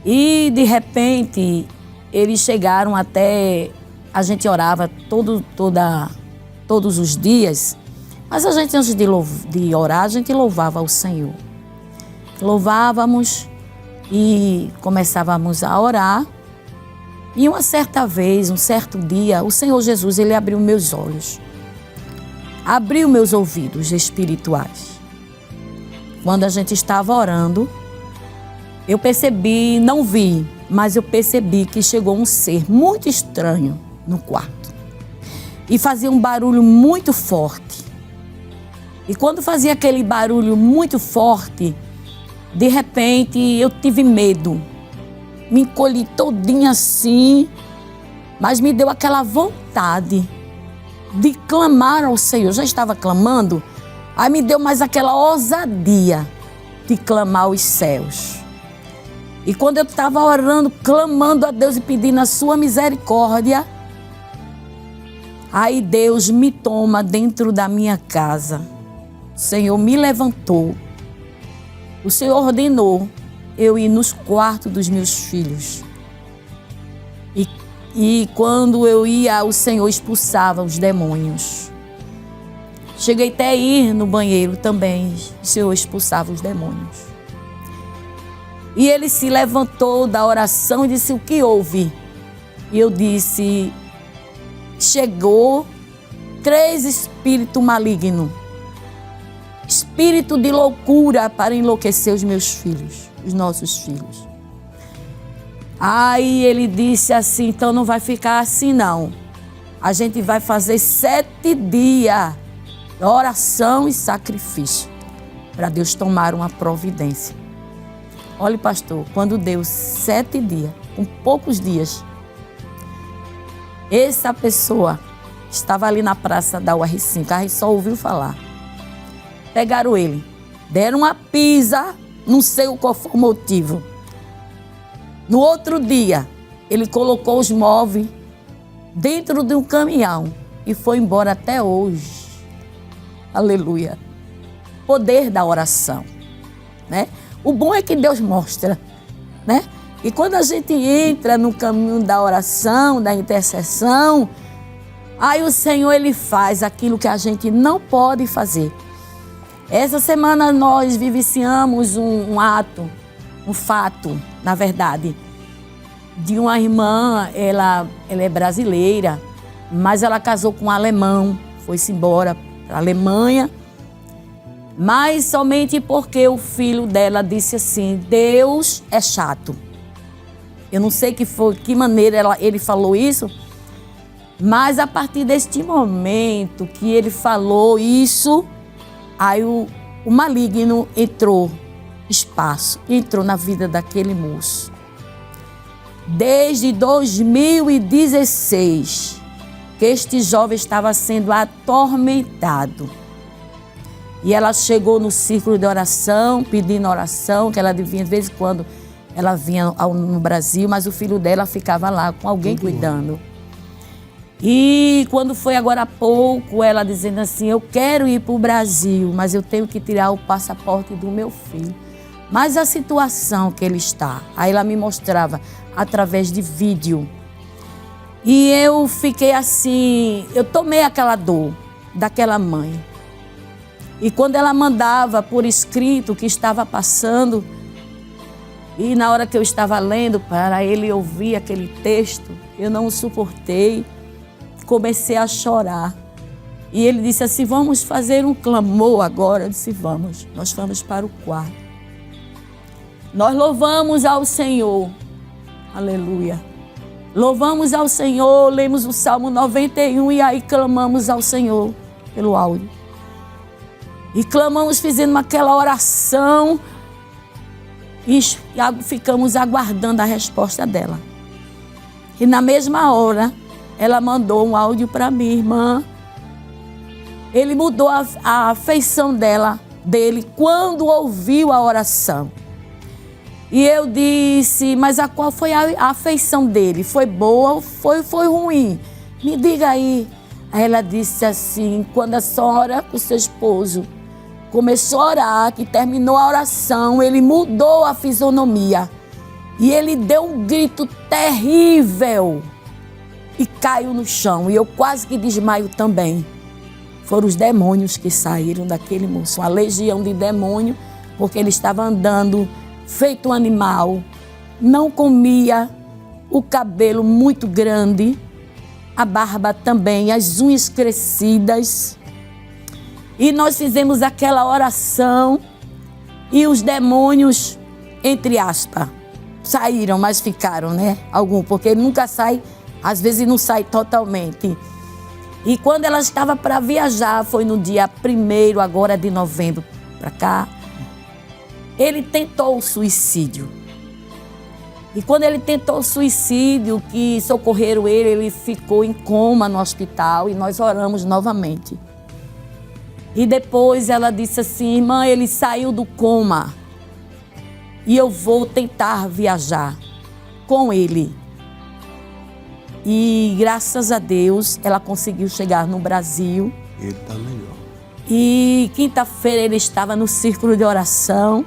E de repente eles chegaram até, a gente orava todos os dias, mas a gente antes de orar, a gente louvava o Senhor. Louvávamos e começávamos a orar. E uma certa vez, um certo dia, o Senhor Jesus, ele abriu meus olhos. Abriu meus ouvidos espirituais. Quando a gente estava orando, eu percebi, não vi, mas eu percebi que chegou um ser muito estranho no quarto. E fazia um barulho muito forte. E quando fazia aquele barulho muito forte, de repente eu tive medo. Me encolhi todinha assim, mas me deu aquela vontade de clamar ao Senhor. Eu já estava clamando, aí me deu mais aquela ousadia de clamar aos céus. E quando eu estava orando, clamando a Deus e pedindo a sua misericórdia, aí Deus me toma dentro da minha casa. O Senhor me levantou. O Senhor ordenou eu ir nos quartos dos meus filhos. E quando eu ia, o Senhor expulsava os demônios. Cheguei até a ir no banheiro também. O Senhor expulsava os demônios. E ele se levantou da oração e disse: o que houve? E eu disse: chegou 3 espíritos malignos. Espírito de loucura para enlouquecer os meus filhos, os nossos filhos. Aí ele disse assim: então não vai ficar assim não. A gente vai fazer 7 dias de oração e sacrifício para Deus tomar uma providência. Olha, pastor, quando deu 7 dias, com poucos dias, essa pessoa estava ali na praça da UR5, a gente só ouviu falar. Pegaram ele, deram uma pisa, não sei qual foi o motivo. No outro dia, ele colocou os móveis dentro de um caminhão e foi embora até hoje. Aleluia. Poder da oração, né? O bom é que Deus mostra, né? E quando a gente entra no caminho da oração, da intercessão, aí o Senhor, ele faz aquilo que a gente não pode fazer. Essa semana nós vivenciamos um fato, na verdade, de uma irmã. Ela é brasileira, mas ela casou com um alemão, foi-se embora para a Alemanha, mas somente porque o filho dela disse assim: Deus é chato. Eu não sei que maneira ele falou isso, mas a partir deste momento que ele falou isso, aí o maligno entrou na vida daquele moço. Desde 2016, que este jovem estava sendo atormentado. E ela chegou no círculo de oração, pedindo oração, que ela vinha de vez em quando, ela vinha no Brasil, mas o filho dela ficava lá com alguém cuidando. E quando foi agora há pouco, ela dizendo assim: eu quero ir para o Brasil, mas eu tenho que tirar o passaporte do meu filho. Mas a situação que ele está, aí ela me mostrava através de vídeo. E eu fiquei assim, eu tomei aquela dor daquela mãe. E quando ela mandava por escrito o que estava passando, e na hora que eu estava lendo para ele ouvir aquele texto, eu não o suportei, comecei a chorar. E ele disse assim: vamos fazer um clamor agora. Eu disse: vamos. Nós fomos para o quarto. Nós louvamos ao Senhor. Aleluia. Louvamos ao Senhor, lemos o Salmo 91 e aí clamamos ao Senhor pelo áudio. E clamamos, fizemos aquela oração e ficamos aguardando a resposta dela. E na mesma hora, ela mandou um áudio para minha irmã. Ele mudou a afeição dele quando ouviu a oração. E eu disse: mas qual foi a afeição dele? Foi boa ou foi ruim? Me diga aí. Aí ela disse assim: quando a senhora, o seu esposo, começou a orar, que terminou a oração, ele mudou a fisionomia. E ele deu um grito terrível e caiu no chão. E eu quase que desmaio também. Foram os demônios que saíram daquele moço, uma legião de demônio, porque ele estava andando feito um animal, não comia, o cabelo muito grande, a barba também, as unhas crescidas. E nós fizemos aquela oração e os demônios, entre aspas, saíram, mas ficaram, né? Algum, porque ele nunca sai, às vezes não sai totalmente. E quando ela estava para viajar, foi no dia 1º agora de novembro para cá, ele tentou o suicídio. E quando ele tentou o suicídio, que socorreram ele ficou em coma no hospital e nós oramos novamente. E depois ela disse assim, irmã, ele saiu do coma e eu vou tentar viajar com ele. E graças a Deus ela conseguiu chegar no Brasil. Ele está melhor. E quinta-feira ele estava no círculo de oração.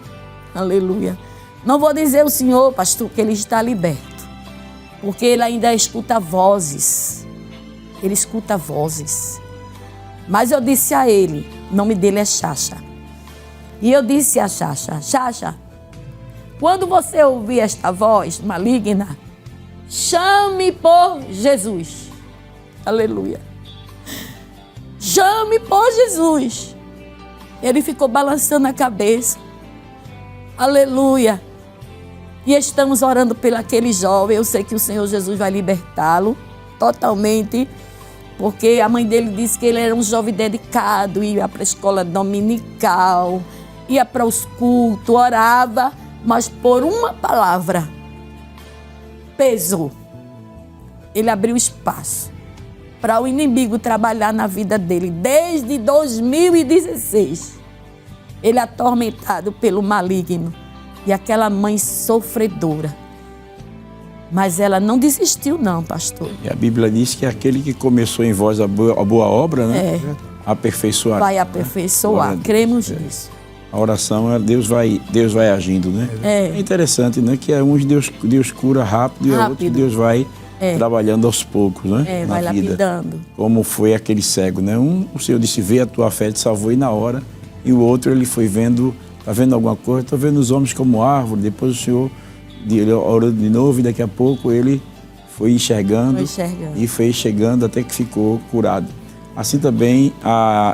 Aleluia. Não vou dizer ao senhor, pastor, que ele está liberto, porque ele ainda escuta vozes. Ele escuta vozes. Mas eu disse a ele, o nome dele é Chacha. E eu disse a Chacha, Chacha, quando você ouvir esta voz maligna, chame por Jesus. Aleluia. Chame por Jesus. Ele ficou balançando a cabeça. Aleluia. E estamos orando por aquele jovem. Eu sei que o Senhor Jesus vai libertá-lo totalmente, porque a mãe dele disse que ele era um jovem dedicado, ia para a escola dominical, ia para os cultos, orava, mas por uma palavra pesou. Ele abriu espaço para o inimigo trabalhar na vida dele desde 2016. Ele é atormentado pelo maligno. E aquela mãe sofredora. Mas ela não desistiu não, pastor. E a Bíblia diz que aquele que começou em vós a boa obra, né? Aperfeiçoar. Vai aperfeiçoar, cremos nisso. A oração, Deus vai agindo, né? É interessante, né? Que é uns Deus cura rápido e outros Deus vai trabalhando aos poucos, né? Vai na vida. lapidando. Como foi aquele cego, né? O Senhor disse, vê a tua fé, te salvou e na hora. E o outro, ele foi vendo, está vendo alguma coisa? Estou vendo os homens como árvore. Depois o Senhor orou de novo e daqui a pouco ele foi enxergando. E foi chegando até que ficou curado. Assim também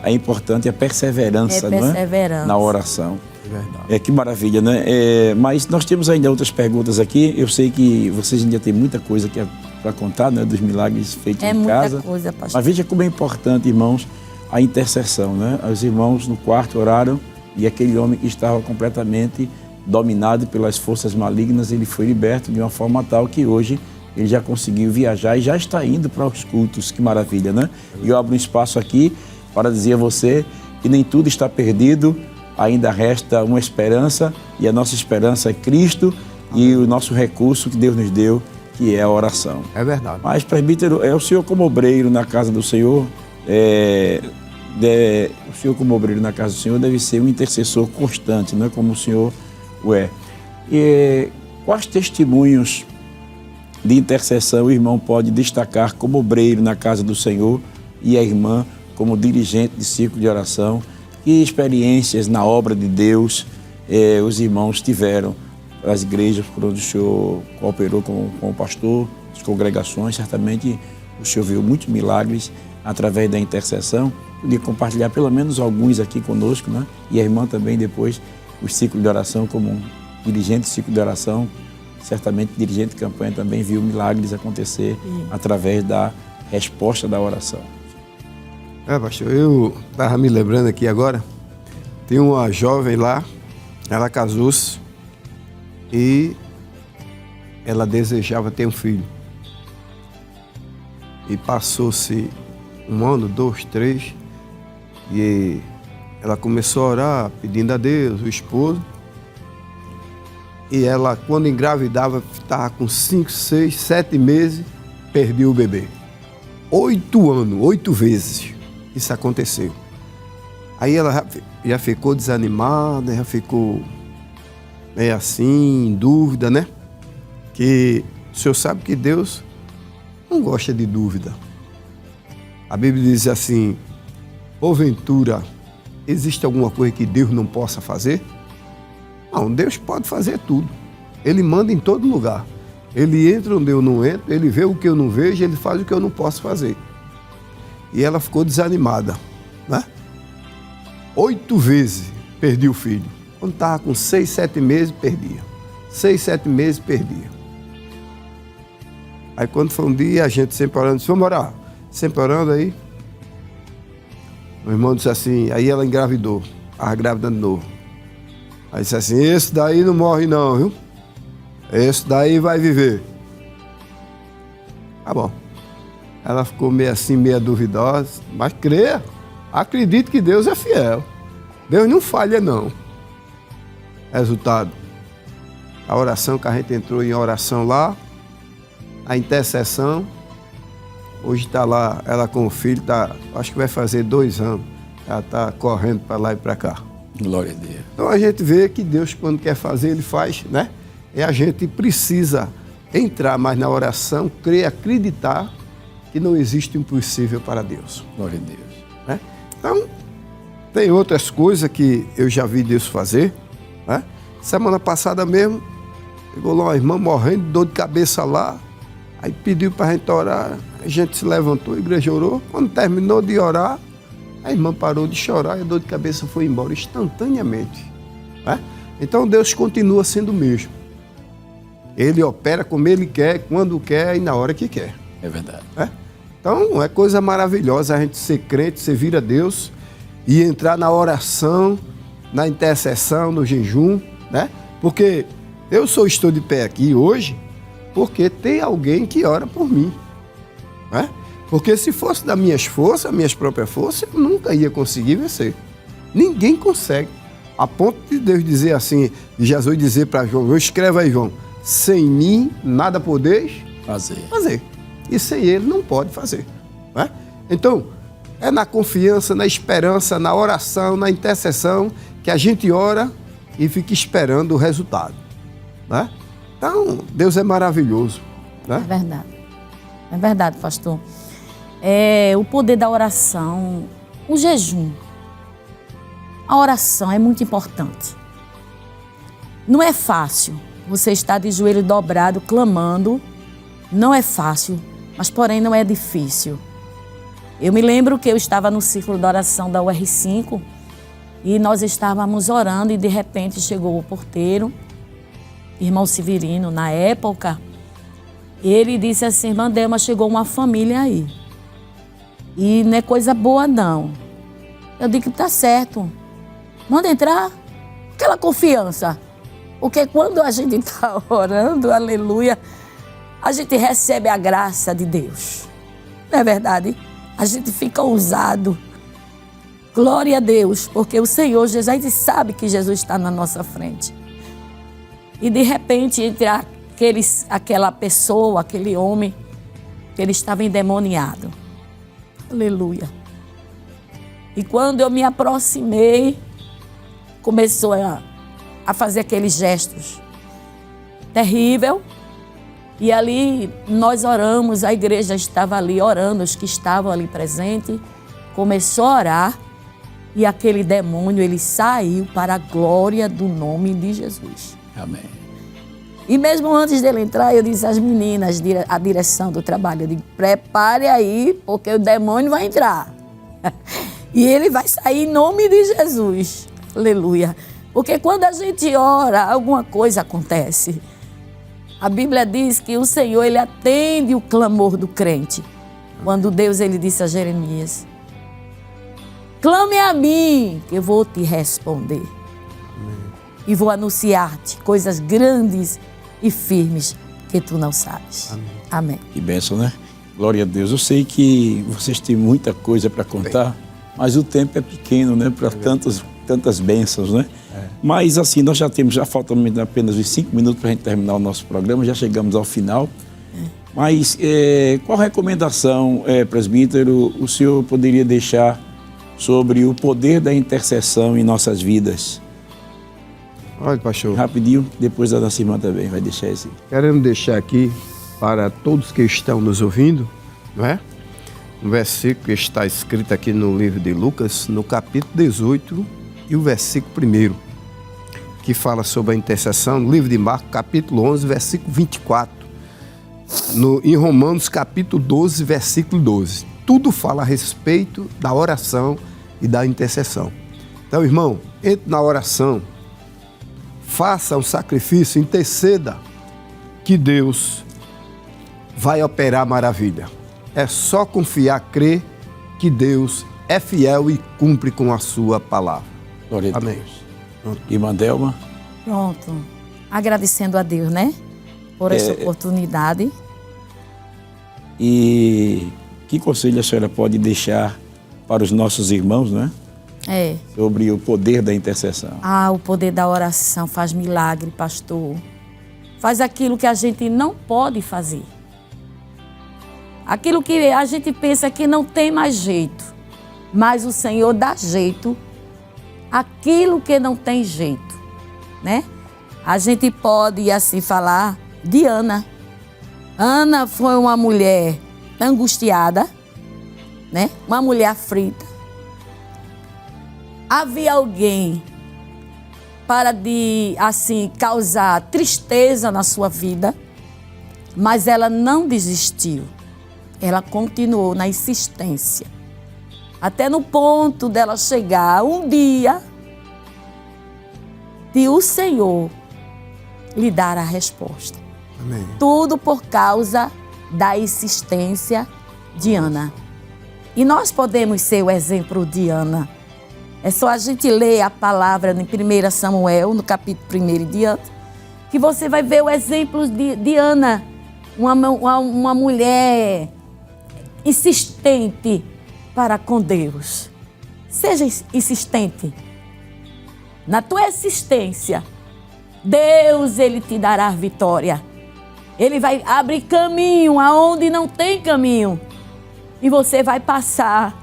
é importante a perseverança, não é? Na oração. É verdade. Que maravilha, né? Mas nós temos ainda outras perguntas aqui. Eu sei que vocês ainda têm muita coisa para contar, né? Dos milagres feitos em casa. É muita coisa, pastor. Mas veja como é importante, irmãos, a intercessão, né? Os irmãos no quarto oraram e aquele homem que estava completamente dominado pelas forças malignas, ele foi liberto de uma forma tal que hoje ele já conseguiu viajar e já está indo para os cultos. Que maravilha, né? E eu abro um espaço aqui para dizer a você que nem tudo está perdido, ainda resta uma esperança e a nossa esperança é Cristo e o nosso recurso que Deus nos deu, que é a oração. É verdade. Mas, presbítero, o senhor como obreiro na casa do Senhor, o senhor como obreiro na casa do Senhor deve ser um intercessor constante, não é como o senhor o é. Quais testemunhos de intercessão o irmão pode destacar como obreiro na casa do Senhor e a irmã como dirigente de círculo de oração? Que experiências na obra de Deus os irmãos tiveram as igrejas por onde o senhor cooperou com o pastor, as congregações? Certamente o senhor viu muitos milagres através da intercessão. Podia compartilhar pelo menos alguns aqui conosco, né? E a irmã também depois, o ciclo de oração como dirigente de ciclo de oração, certamente dirigente de campanha também viu milagres acontecer através da resposta da oração. Pastor, eu estava me lembrando aqui agora, tem uma jovem lá, ela casou-se e ela desejava ter um filho. E passou-se 1 ano, 2, 3, e ela começou a orar, pedindo a Deus, o esposo. E ela, quando engravidava, estava com 5, 6, 7 meses, perdeu o bebê. 8 anos, 8 vezes isso aconteceu. Aí ela já ficou desanimada, já ficou meio assim, em dúvida, né? Que o senhor sabe que Deus não gosta de dúvida. A Bíblia diz assim, porventura, existe alguma coisa que Deus não possa fazer? Não, Deus pode fazer tudo. Ele manda em todo lugar. Ele entra onde eu não entro, ele vê o que eu não vejo, ele faz o que eu não posso fazer. E ela ficou desanimada, né? 8 vezes perdi o filho. Quando estava com 6, 7 meses, perdia. 6, 7 meses, perdia. Aí quando foi um dia, a gente sempre orando, disse, vamos orar. Sempre orando aí. O irmão disse assim, aí ela engravidou, estava grávida de novo. Aí disse assim, esse daí não morre não, viu? Esse daí vai viver. Tá bom. Ela ficou meio assim, meio duvidosa, mas creia, acredite que Deus é fiel. Deus não falha não. Resultado, a oração que a gente entrou em oração lá, a intercessão, hoje está lá, ela com o filho, acho que vai fazer 2 anos, ela está correndo para lá e para cá. Glória a Deus. Então a gente vê que Deus, quando quer fazer, Ele faz, né? E a gente precisa entrar mais na oração, crer, acreditar que não existe impossível para Deus. Glória a Deus. Né? Então, tem outras coisas que eu já vi Deus fazer. Né? Semana passada mesmo, chegou lá uma irmã morrendo de dor de cabeça lá, aí pediu para a gente orar, a gente se levantou, a igreja orou. Quando terminou de orar, a irmã parou de chorar e a dor de cabeça foi embora instantaneamente. Né? Então Deus continua sendo o mesmo. Ele opera como Ele quer, quando quer e na hora que quer. É verdade. Né? Então é coisa maravilhosa a gente ser crente, servir a Deus e entrar na oração, na intercessão, no jejum, né? Porque estou de pé aqui hoje porque tem alguém que ora por mim. Né? Porque se fosse das minhas forças, minhas próprias forças, eu nunca ia conseguir vencer. Ninguém consegue. A ponto de Deus dizer assim, de Jesus dizer para João, escreva aí, João, sem mim nada podeis fazer. E sem Ele não pode fazer. Né? Então, é na confiança, na esperança, na oração, na intercessão, que a gente ora e fica esperando o resultado. Né? Então, Deus é maravilhoso. Né? É verdade. É verdade, pastor. O poder da oração, o jejum. A oração é muito importante. Não é fácil você estar de joelho dobrado, clamando. Não é fácil, mas porém não é difícil. Eu me lembro que eu estava no círculo de oração da UR5 e nós estávamos orando e de repente chegou o porteiro, irmão Severino, na época. Ele disse assim, irmã Delma, chegou uma família aí. E não é coisa boa, não. Eu digo, tá certo. Manda entrar. Aquela confiança. Porque quando a gente está orando, aleluia, a gente recebe a graça de Deus. Não é verdade? A gente fica ousado. Glória a Deus, porque o Senhor Jesus, a gente sabe que Jesus está na nossa frente. E de repente, entre aquela pessoa, aquele homem, que ele estava endemoniado. Aleluia. E quando eu me aproximei, começou a fazer aqueles gestos. Terrível. E ali nós oramos, a igreja estava ali orando, os que estavam ali presentes, começou a orar e aquele demônio, ele saiu para a glória do nome de Jesus. Amém. E mesmo antes dele entrar, eu disse às meninas, a direção do trabalho, eu digo, prepare aí, porque o demônio vai entrar. E ele vai sair em nome de Jesus. Aleluia. Porque quando a gente ora, alguma coisa acontece. A Bíblia diz que o Senhor, Ele atende o clamor do crente. Quando Deus, Ele disse a Jeremias, clame a mim, que eu vou te responder. Amém. E vou anunciar-te coisas grandes e firmes que tu não sabes. Amém. Amém. Que bênção, né? Glória a Deus. Eu sei que vocês têm muita coisa para contar, mas o tempo é pequeno, né? Para tantas bênçãos, né? Mas assim, nós já faltam apenas uns 5 minutos para a gente terminar o nosso programa, já chegamos ao final. Mas qual recomendação, presbítero, o senhor poderia deixar sobre o poder da intercessão em nossas vidas? Olha, pastor. Rapidinho, depois a nossa irmã também vai deixar esse. Queremos deixar aqui para todos que estão nos ouvindo, não é? Um versículo que está escrito aqui no livro de Lucas, no capítulo 18 e o versículo 1, que fala sobre a intercessão, no livro de Marcos, capítulo 11, versículo 24, em Romanos, capítulo 12, versículo 12. Tudo fala a respeito da oração e da intercessão. Então, irmão, entre na oração, faça um sacrifício, interceda, que Deus vai operar maravilha. É só confiar, crer que Deus é fiel e cumpre com a sua palavra. Glória a Amém. Deus. Irmã Delma. Pronto. Agradecendo a Deus, né? Por essa oportunidade. E que conselho a senhora pode deixar para os nossos irmãos, né? Sobre o poder da intercessão. O poder da oração faz milagre, pastor. Faz aquilo que a gente não pode fazer. Aquilo que a gente pensa que não tem mais jeito. Mas o Senhor dá jeito. Aquilo que não tem jeito, né? A gente pode, assim, falar de Ana. Ana foi uma mulher angustiada, né? Uma mulher aflita. Havia alguém para causar tristeza na sua vida, mas ela não desistiu. Ela continuou na insistência. Até no ponto dela chegar um dia de o Senhor lhe dar a resposta. Amém. Tudo por causa da insistência de Ana. E nós podemos ser o exemplo de Ana. É só a gente ler a palavra em 1 Samuel, no capítulo 1 e diante, que você vai ver o exemplo de Ana, uma mulher insistente para com Deus. Seja insistente. Na tua insistência, Deus, Ele te dará a vitória. Ele vai abrir caminho aonde não tem caminho. E você vai passar.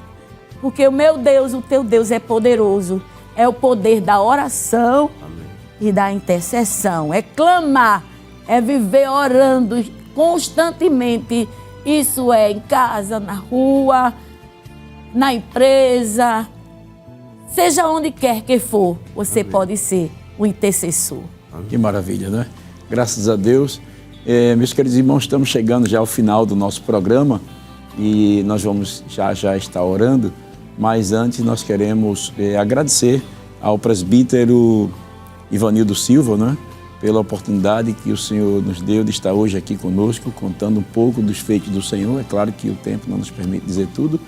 Porque o meu Deus, o teu Deus é poderoso. É o poder da oração. Amém. E da intercessão. É clamar, é viver orando constantemente. Isso é em casa, na rua, na empresa, seja onde quer que for, você Amém. Pode ser o intercessor. Amém. Que maravilha, né? Graças a Deus. Meus queridos irmãos, estamos chegando já ao final do nosso programa e nós vamos já estar orando, mas antes nós queremos agradecer ao presbítero Ivanildo Silva, né? Pela oportunidade que o Senhor nos deu de estar hoje aqui conosco, contando um pouco dos feitos do Senhor. É claro que o tempo não nos permite dizer tudo,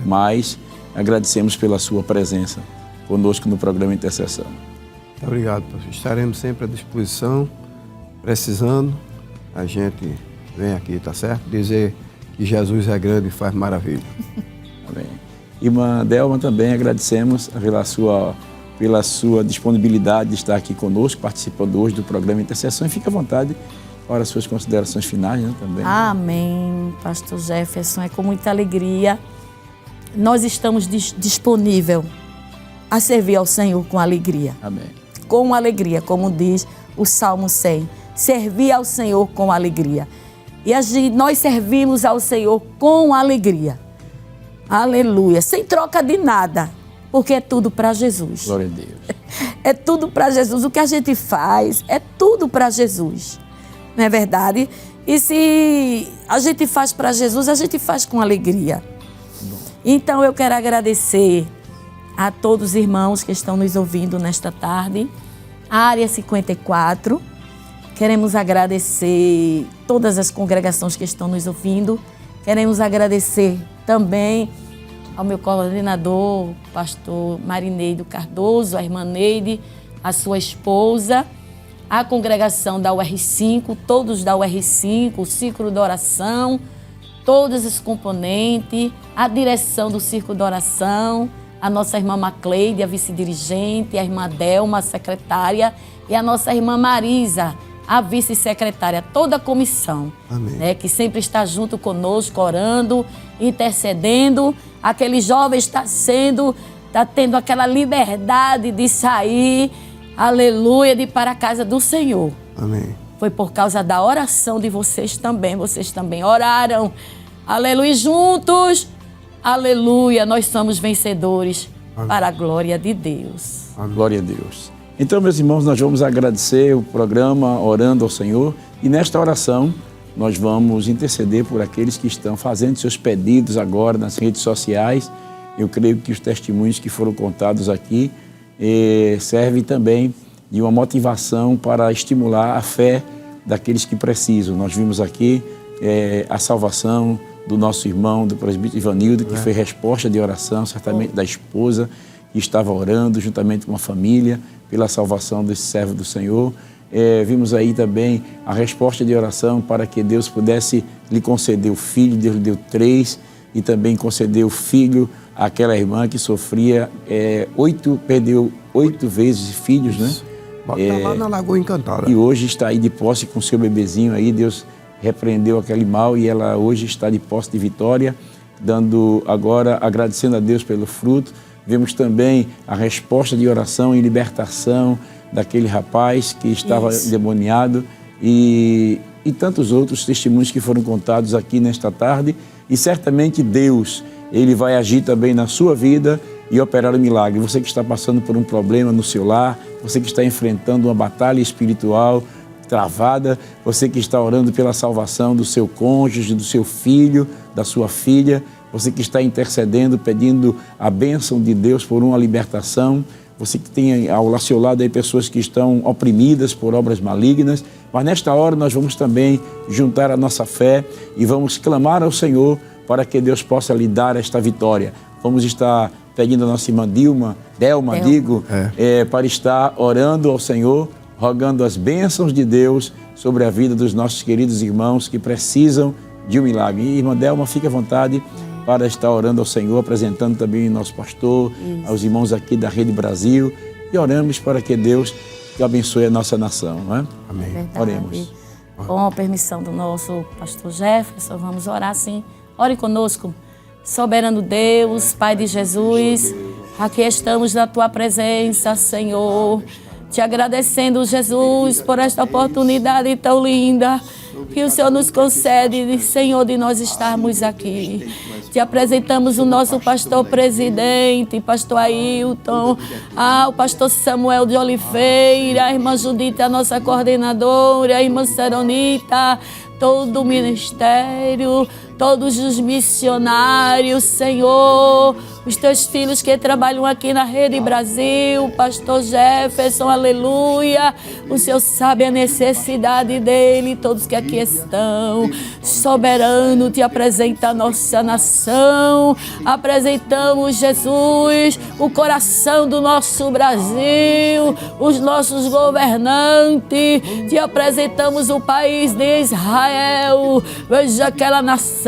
mas agradecemos pela sua presença conosco no programa Intercessão. Muito obrigado, pastor. Estaremos sempre à disposição, precisando, a gente vem aqui, tá certo? Dizer que Jesus é grande e faz maravilha. Amém. Irmã Delma, também agradecemos pela sua disponibilidade de estar aqui conosco, participando hoje do programa Intercessão. E fique à vontade para as suas considerações finais, né, também. Amém, pastor Jefferson. É com muita alegria. Nós estamos disponíveis a servir ao Senhor com alegria. Amém. Com alegria, como diz o Salmo 100. Servir ao Senhor com alegria. E nós servimos ao Senhor com alegria. Aleluia. Sem troca de nada. Porque é tudo para Jesus. Glória a Deus. É tudo para Jesus. O que a gente faz é tudo para Jesus. Não é verdade? E se a gente faz para Jesus, a gente faz com alegria. Bom. Então eu quero agradecer a todos os irmãos que estão nos ouvindo nesta tarde. A Área 54. Queremos agradecer todas as congregações que estão nos ouvindo. Queremos agradecer também ao meu coordenador, pastor Marineide Cardoso, a irmã Neide, a sua esposa, a congregação da UR5, todos da UR5, o Círculo da Oração, todos os componentes, a direção do Círculo da Oração, a nossa irmã Macleide, a vice-dirigente, a irmã Delma, a secretária, e a nossa irmã Marisa, a vice-secretária, toda a comissão, né, que sempre está junto conosco, orando, intercedendo. Aquele jovem está tendo aquela liberdade de sair, aleluia, de ir para a casa do Senhor. Amém. Foi por causa da oração de vocês também oraram, aleluia, juntos, aleluia, nós somos vencedores. Amém. Para a glória de Deus. Amém. Glória a Deus. Então, meus irmãos, nós vamos agradecer o programa Orando ao Senhor e nesta oração nós vamos interceder por aqueles que estão fazendo seus pedidos agora nas redes sociais. Eu creio que os testemunhos que foram contados aqui servem também de uma motivação para estimular a fé daqueles que precisam. Nós vimos aqui a salvação do nosso irmão, do presbítero Ivanildo, que foi resposta de oração, certamente da esposa, que estava orando juntamente com a família pela salvação desse servo do Senhor. Vimos aí também a resposta de oração para que Deus pudesse lhe conceder o filho. Deus lhe deu 3 e também concedeu o filho àquela irmã que sofria perdeu 8 vezes filhos, né? Bota lá na Lagoa Encantada. E hoje está aí de posse com seu bebezinho aí. Deus repreendeu aquele mal e ela hoje está de posse de vitória, agradecendo a Deus pelo fruto. Vemos também a resposta de oração e libertação daquele rapaz que estava endemoniado e tantos outros testemunhos que foram contados aqui nesta tarde. E certamente Deus, Ele vai agir também na sua vida e operar o milagre. Você que está passando por um problema no seu lar, você que está enfrentando uma batalha espiritual travada, você que está orando pela salvação do seu cônjuge, do seu filho, da sua filha, você que está intercedendo, pedindo a bênção de Deus por uma libertação, você que tem ao seu lado aí pessoas que estão oprimidas por obras malignas, mas nesta hora nós vamos também juntar a nossa fé e vamos clamar ao Senhor para que Deus possa lhe dar esta vitória. Vamos estar pedindo a nossa irmã Delma, para estar orando ao Senhor, rogando as bênçãos de Deus sobre a vida dos nossos queridos irmãos que precisam de um milagre. E, irmã Delma, fique à vontade para estar orando ao Senhor, apresentando também o nosso pastor, aos irmãos aqui da Rede Brasil, e oramos para que Deus abençoe a nossa nação, não é? Amém. Oremos. Com a permissão do nosso pastor Jefferson, vamos orar sim. Ore conosco. Soberano Deus, Pai de Jesus, aqui estamos na Tua presença, Senhor, te agradecendo, Jesus, por esta oportunidade tão linda que o Senhor nos concede, Senhor, de nós estarmos aqui. Te apresentamos o nosso pastor presidente, pastor Ailton, o pastor Samuel de Oliveira, a irmã Judite, a nossa coordenadora, a irmã Saronita, todo o ministério, todos os missionários, Senhor, os teus filhos que trabalham aqui na Rede Brasil, pastor Jefferson, aleluia, o Senhor sabe a necessidade dele, todos que aqui estão. Soberano, te apresenta a nossa nação, apresentamos, Jesus, o coração do nosso Brasil, os nossos governantes, te apresentamos o país de Israel, veja aquela nação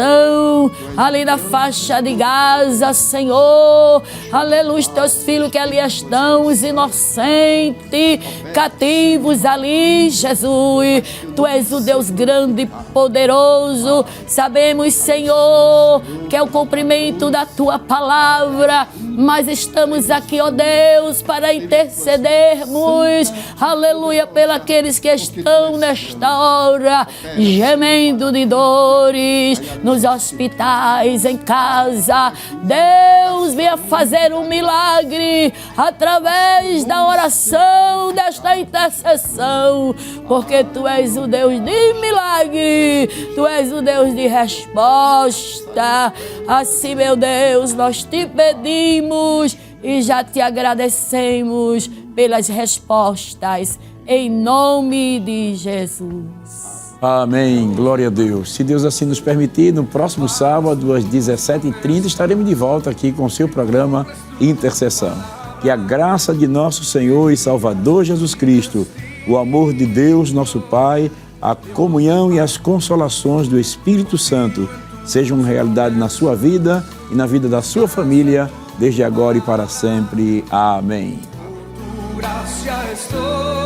ali na faixa de Gaza, Senhor, aleluia, os teus filhos que ali estão, os inocentes, cativos ali, Jesus, tu és o Deus grande e poderoso, sabemos, Senhor, que é o cumprimento da tua palavra, mas estamos aqui, ó Deus, para intercedermos, aleluia, pelos que estão nesta hora, gemendo de dores, nos hospitais, em casa. Deus, venha fazer um milagre através da oração, desta intercessão, porque tu és o Deus de milagre, tu és o Deus de resposta. Assim, meu Deus, nós te pedimos e já te agradecemos pelas respostas, em nome de Jesus. Amém, glória a Deus. Se Deus assim nos permitir, no próximo sábado, às 17h30, estaremos de volta aqui com o seu programa Intercessão. Que a graça de nosso Senhor e Salvador Jesus Cristo, o amor de Deus, nosso Pai, a comunhão e as consolações do Espírito Santo sejam realidade na sua vida e na vida da sua família, desde agora e para sempre. Amém. Gracias estoy.